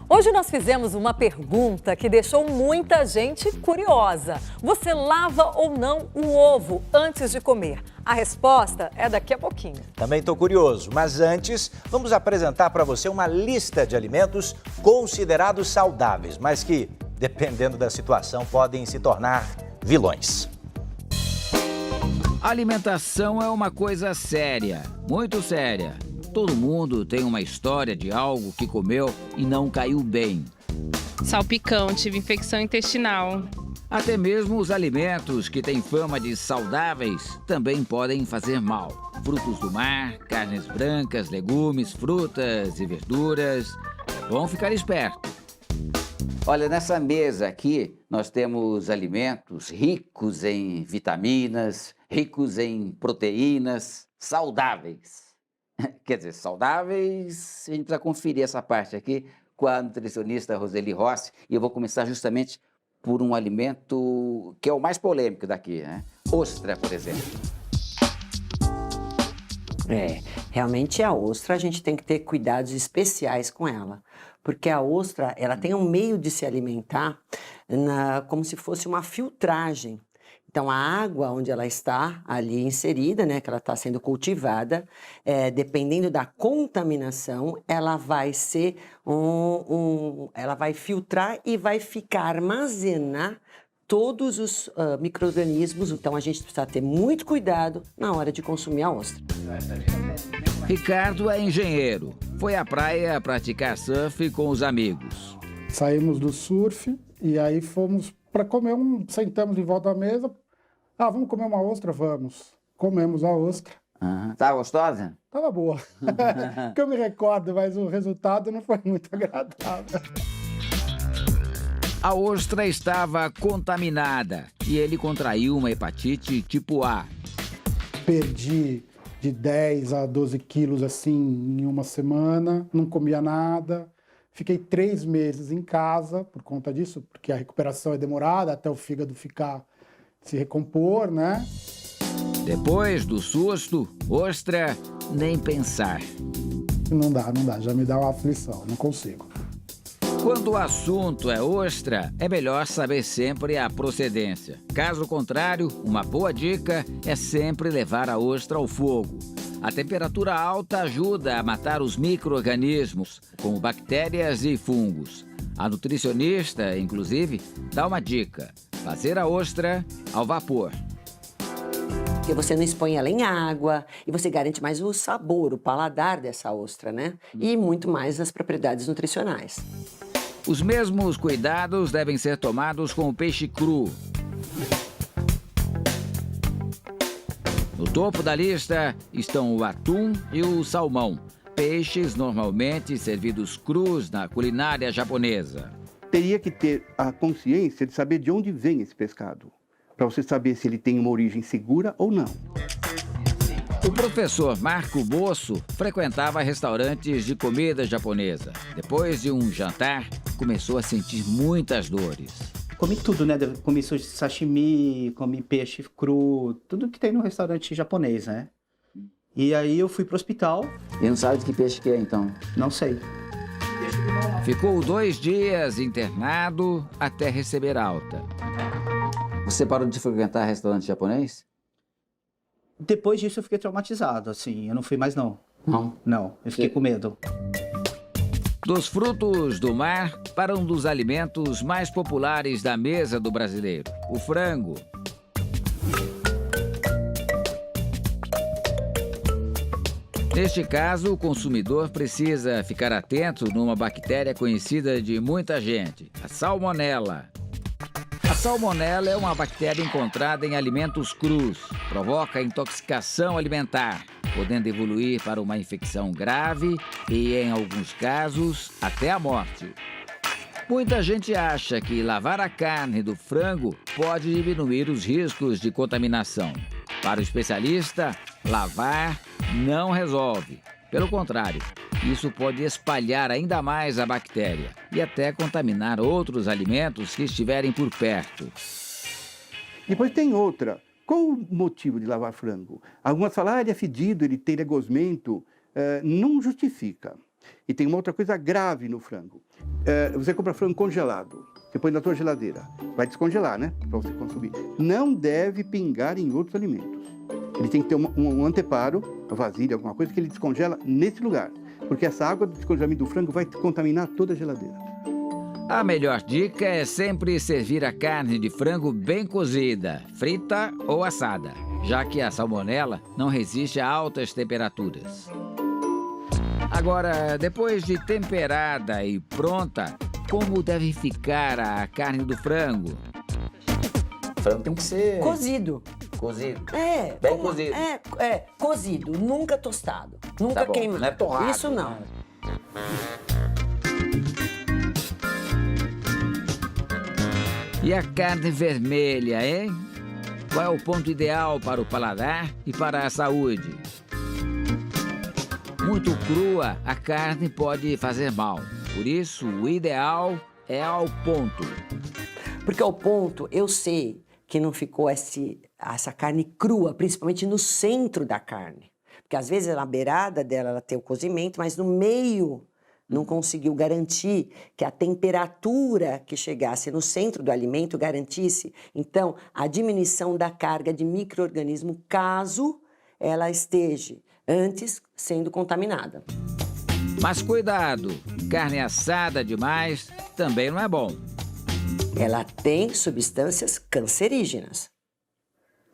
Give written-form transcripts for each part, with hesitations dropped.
Hoje nós fizemos uma pergunta que deixou muita gente curiosa. Você lava ou não o ovo antes de comer? A resposta é daqui a pouquinho. Também estou curioso, mas antes vamos apresentar para você uma lista de alimentos considerados saudáveis, mas que, dependendo da situação, podem se tornar vilões. Alimentação é uma coisa séria, muito séria. Todo mundo tem uma história de algo que comeu e não caiu bem. Salpicão, tive infecção intestinal. Até mesmo os alimentos que têm fama de saudáveis também podem fazer mal. Frutos do mar, carnes brancas, legumes, frutas e verduras. É bom ficar esperto. Olha, nessa mesa aqui nós temos alimentos ricos em vitaminas, ricos em proteínas, saudáveis. Quer dizer, saudáveis, a gente precisa conferir essa parte aqui com a nutricionista Roseli Rossi. E eu vou começar justamente por um alimento que é o mais polêmico daqui, né? Ostra, por exemplo. Realmente a ostra a gente tem que ter cuidados especiais com ela. Porque a ostra, ela tem um meio de se alimentar como se fosse uma filtragem. Então, a água onde ela está ali inserida, né, que ela está sendo cultivada, dependendo da contaminação, ela vai ser ela vai filtrar e vai armazenar todos os micro-organismos. Então, a gente precisa ter muito cuidado na hora de consumir a ostra. Ricardo é engenheiro. Foi à praia praticar surf com os amigos. Saímos do surf e aí fomos para comer sentamos em volta da mesa. Vamos comer uma ostra? Vamos. Comemos a ostra. Tá gostosa? Tava boa. Que eu me recordo, mas o resultado não foi muito agradável. A ostra estava contaminada e ele contraiu uma hepatite tipo A. Perdi de 10 a 12 quilos assim em uma semana, não comia nada. Fiquei 3 meses em casa por conta disso, porque a recuperação é demorada até o fígado se recompor, né? Depois do susto, ostra, nem pensar. Não dá, já me dá uma aflição, não consigo. Quando o assunto é ostra, é melhor saber sempre a procedência. Caso contrário, uma boa dica é sempre levar a ostra ao fogo. A temperatura alta ajuda a matar os micro-organismos, como bactérias e fungos. A nutricionista, inclusive, dá uma dica: fazer a ostra ao vapor. Porque você não expõe ela em água e você garante mais o sabor, o paladar dessa ostra, né? E muito mais as propriedades nutricionais. Os mesmos cuidados devem ser tomados com o peixe cru. No topo da lista estão o atum e o salmão, peixes normalmente servidos crus na culinária japonesa. Teria que ter a consciência de saber de onde vem esse pescado, para você saber se ele tem uma origem segura ou não. O professor Marco Bosso frequentava restaurantes de comida japonesa. Depois de um jantar, começou a sentir muitas dores. Comi tudo, né? Comi sashimi, comi peixe cru, tudo que tem no restaurante japonês, né? E aí eu fui pro hospital. E não sabe de que peixe que é, então? Não sei. Ficou 2 dias internado até receber alta. Você parou de frequentar restaurante japonês? Depois disso eu fiquei traumatizado, assim. Eu não fui mais, não. Não? Não, eu fiquei com medo. Dos frutos do mar para um dos alimentos mais populares da mesa do brasileiro, o frango. Neste caso, o consumidor precisa ficar atento numa bactéria conhecida de muita gente, a salmonela. A salmonela é uma bactéria encontrada em alimentos crus, provoca intoxicação alimentar, podendo evoluir para uma infecção grave e, em alguns casos, até a morte. Muita gente acha que lavar a carne do frango pode diminuir os riscos de contaminação. Para o especialista, lavar não resolve. Pelo contrário, isso pode espalhar ainda mais a bactéria e até contaminar outros alimentos que estiverem por perto. Depois tem outra. Qual o motivo de lavar frango? Algumas falam, ele é fedido, ele tem gosmento. Não justifica. E tem uma outra coisa grave no frango. Você compra frango congelado, você põe na tua geladeira, vai descongelar, né? Para você consumir. Não deve pingar em outros alimentos. Ele tem que ter um anteparo, uma vasilha, alguma coisa que ele descongela nesse lugar. Porque essa água do descongelamento do frango vai contaminar toda a geladeira. A melhor dica é sempre servir a carne de frango bem cozida, frita ou assada, já que a salmonela não resiste a altas temperaturas. Agora, depois de temperada e pronta, como deve ficar a carne do frango? O frango tem que ser Cozido. cozido. Bem cozido. Cozido, nunca tostado. Nunca bom, queimado. não é torrado, Isso não. E a carne vermelha, hein? Qual é o ponto ideal para o paladar e para a saúde? Muito crua, a carne pode fazer mal. Por isso, o ideal é ao ponto. Porque ao ponto, eu sei que não ficou essa carne crua, principalmente no centro da carne. Porque às vezes na beirada dela ela tem o cozimento, mas no meio não conseguiu garantir que a temperatura que chegasse no centro do alimento garantisse, então, a diminuição da carga de micro-organismo caso ela esteja antes sendo contaminada. Mas cuidado, carne assada demais também não é bom. Ela tem substâncias cancerígenas.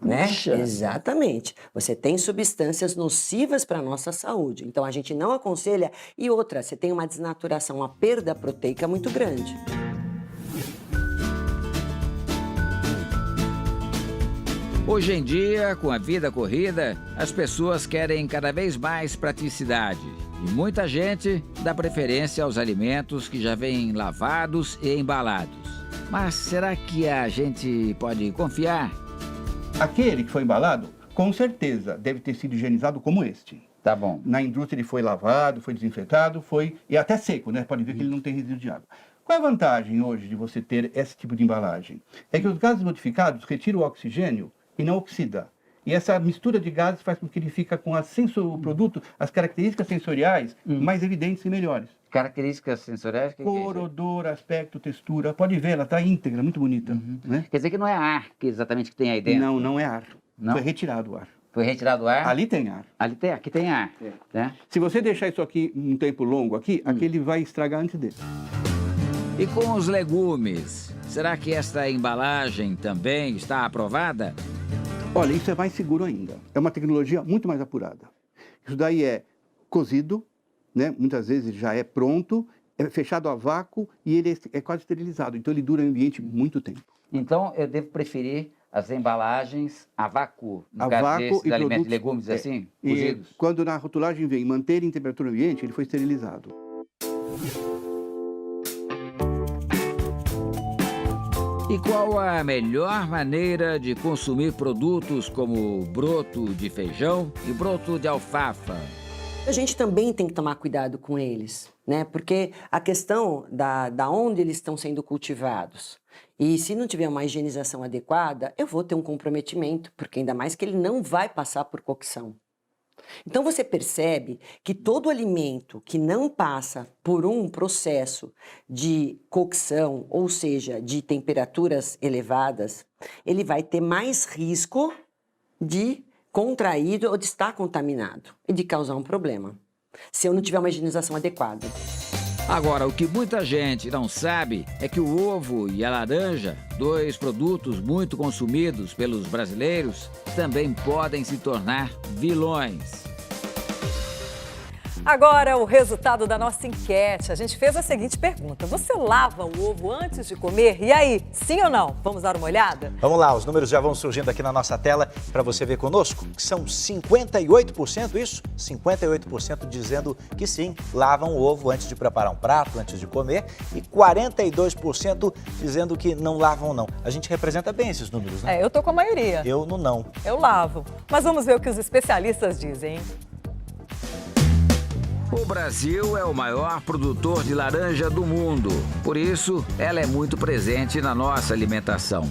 Né? Puxa. Exatamente. Você tem substâncias nocivas para a nossa saúde. Então, a gente não aconselha. E outra, você tem uma desnaturação, uma perda proteica muito grande. Hoje em dia, com a vida corrida, as pessoas querem cada vez mais praticidade. E muita gente dá preferência aos alimentos que já vêm lavados e embalados. Mas será que a gente pode confiar? Aquele que foi embalado, com certeza, deve ter sido higienizado como este. Tá bom. Na indústria ele foi lavado, foi desinfetado, e até seco, né? Pode ver que ele não tem resíduo de água. Qual é a vantagem hoje de você ter esse tipo de embalagem? É que os gases modificados retiram o oxigênio e não oxida. E essa mistura de gases faz com que ele fica com o produto, as características sensoriais mais evidentes e melhores. Características sensoriais? Cor, odor, aspecto, textura. Pode ver, ela está íntegra, muito bonita. Né? Quer dizer que não é ar que exatamente que tem aí dentro? Não, não é ar. Não? Foi retirado o ar. Foi retirado o ar? Ali tem ar. Aqui tem ar. Né? Se você deixar isso aqui um tempo longo aqui, aquele vai estragar antes dele. E com os legumes, será que esta embalagem também está aprovada? Olha, isso é mais seguro ainda. É uma tecnologia muito mais apurada. Isso daí é cozido, né? Muitas vezes já é pronto, é fechado a vácuo e ele é quase esterilizado. Então ele dura em ambiente muito tempo. Então eu devo preferir as embalagens a vácuo, no A caso vácuo desses e alimentos, produtos, legumes assim, E cozidos. quando na rotulagem vem manter em temperatura ambiente, ele foi esterilizado. E qual a melhor maneira de consumir produtos como broto de feijão e broto de alfafa? A gente também tem que tomar cuidado com eles, né? Porque a questão da onde eles estão sendo cultivados. E se não tiver uma higienização adequada, eu vou ter um comprometimento, porque ainda mais que ele não vai passar por cocção. Então você percebe que todo alimento que não passa por um processo de cocção, ou seja, de temperaturas elevadas, ele vai ter mais risco de contrair ou de estar contaminado e de causar um problema, se eu não tiver uma higienização adequada. Agora, o que muita gente não sabe é que o ovo e a laranja, dois produtos muito consumidos pelos brasileiros, também podem se tornar vilões. Agora, o resultado da nossa enquete. A gente fez a seguinte pergunta: você lava o ovo antes de comer? E aí, sim ou não? Vamos dar uma olhada? Vamos lá, os números já vão surgindo aqui na nossa tela para você ver conosco, que são 58%, isso? 58% dizendo que sim, lavam o ovo antes de preparar um prato, antes de comer, e 42% dizendo que não lavam não. A gente representa bem esses números, né? Eu tô com a maioria. Eu no não. Eu lavo. Mas vamos ver o que os especialistas dizem, hein? O Brasil é o maior produtor de laranja do mundo. Por isso, ela é muito presente na nossa alimentação.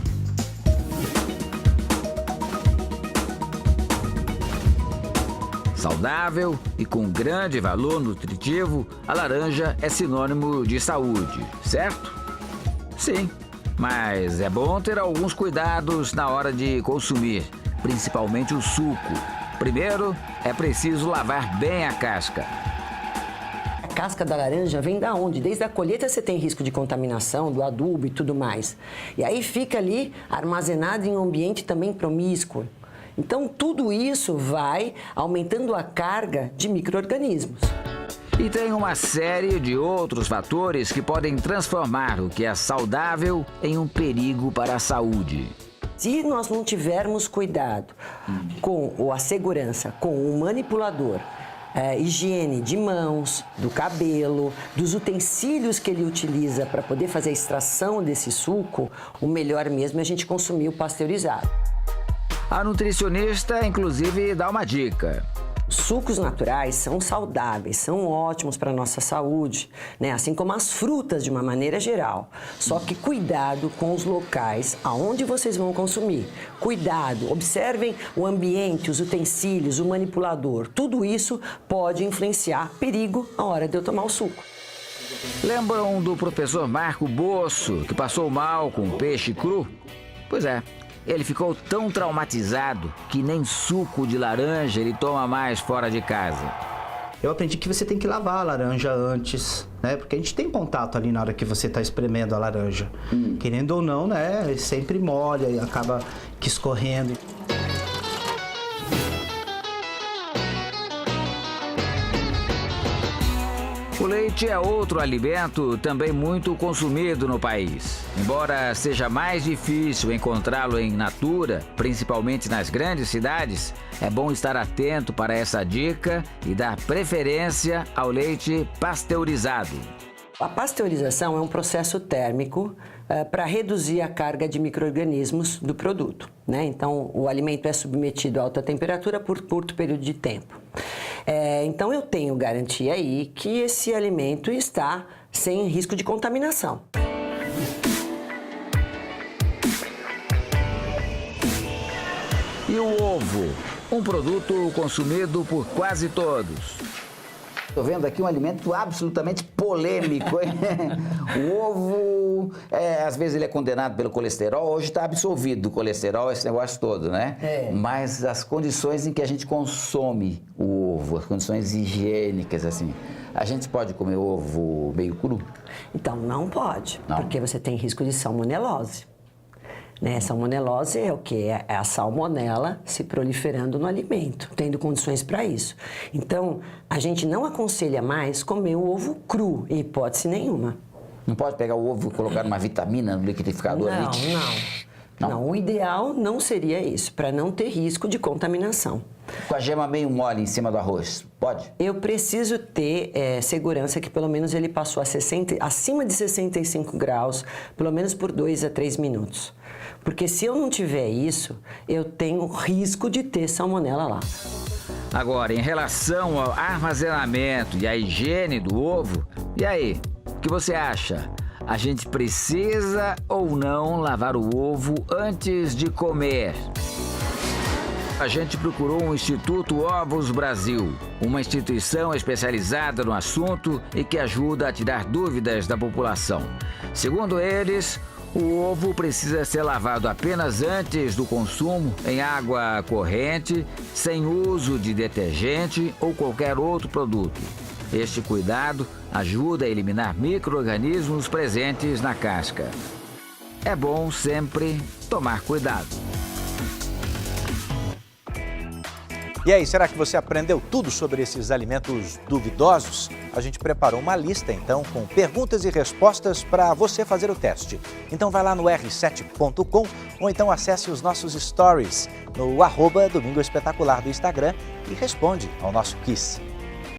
Saudável e com grande valor nutritivo, a laranja é sinônimo de saúde, certo? Sim, mas é bom ter alguns cuidados na hora de consumir, principalmente o suco. Primeiro, é preciso lavar bem a casca. A casca da laranja vem da onde? Desde a colheita você tem risco de contaminação, do adubo e tudo mais. E aí fica ali armazenado em um ambiente também promíscuo. Então, tudo isso vai aumentando a carga de micro-organismos. E tem uma série de outros fatores que podem transformar o que é saudável em um perigo para a saúde. Se nós não tivermos cuidado com a segurança, com o manipulador, higiene de mãos, do cabelo, dos utensílios que ele utiliza para poder fazer a extração desse suco, o melhor mesmo é a gente consumir o pasteurizado. A nutricionista, inclusive, dá uma dica. Sucos naturais são saudáveis, são ótimos para a nossa saúde, né? Assim como as frutas de uma maneira geral. Só que cuidado com os locais aonde vocês vão consumir. Cuidado, observem o ambiente, os utensílios, o manipulador. Tudo isso pode influenciar perigo na hora de eu tomar o suco. Lembram do professor Marco Bosso, que passou mal com peixe cru? Pois é. Ele ficou tão traumatizado que nem suco de laranja ele toma mais fora de casa. Eu aprendi que você tem que lavar a laranja antes, né? Porque a gente tem contato ali na hora que você está espremendo a laranja. Querendo ou não, né? Ele sempre molha e acaba que escorrendo. O leite é outro alimento também muito consumido no país. Embora seja mais difícil encontrá-lo em natura, principalmente nas grandes cidades, é bom estar atento para essa dica e dar preferência ao leite pasteurizado. A pasteurização é um processo térmico para reduzir a carga de micro-organismos do produto, né? Então, o alimento é submetido a alta temperatura por curto período de tempo. Então, eu tenho garantia aí que esse alimento está sem risco de contaminação. E o ovo, um produto consumido por quase todos. Estou vendo aqui um alimento absolutamente polêmico, hein? O ovo, às vezes ele é condenado pelo colesterol, hoje está absolvido do colesterol, esse negócio todo, né? Mas as condições em que a gente consome o ovo, as condições higiênicas, assim, a gente pode comer ovo meio cru? Então, não pode, porque você tem risco de salmonelose. Né? Salmonelose é o quê? É a salmonela se proliferando no alimento, tendo condições para isso. Então, a gente não aconselha mais comer o ovo cru, em hipótese nenhuma. Não pode pegar o ovo e colocar uma vitamina no liquidificador? Não, o ideal não seria isso, para não ter risco de contaminação. Com a gema meio mole em cima do arroz, pode? Eu preciso ter segurança que pelo menos ele passou acima de 65 graus, pelo menos por 2 a 3 minutos. Porque se eu não tiver isso, eu tenho risco de ter salmonela lá. Agora, em relação ao armazenamento e à higiene do ovo, e aí, o que você acha? A gente precisa ou não lavar o ovo antes de comer? A gente procurou o Instituto Ovos Brasil, uma instituição especializada no assunto e que ajuda a tirar dúvidas da população. Segundo eles, o ovo precisa ser lavado apenas antes do consumo em água corrente, sem uso de detergente ou qualquer outro produto. Este cuidado ajuda a eliminar micro-organismos presentes na casca. É bom sempre tomar cuidado. E aí, será que você aprendeu tudo sobre esses alimentos duvidosos? A gente preparou uma lista, então, com perguntas e respostas para você fazer o teste. Então vai lá no r7.com ou então acesse os nossos stories no @Domingo Espetacular do Instagram e responde ao nosso quiz.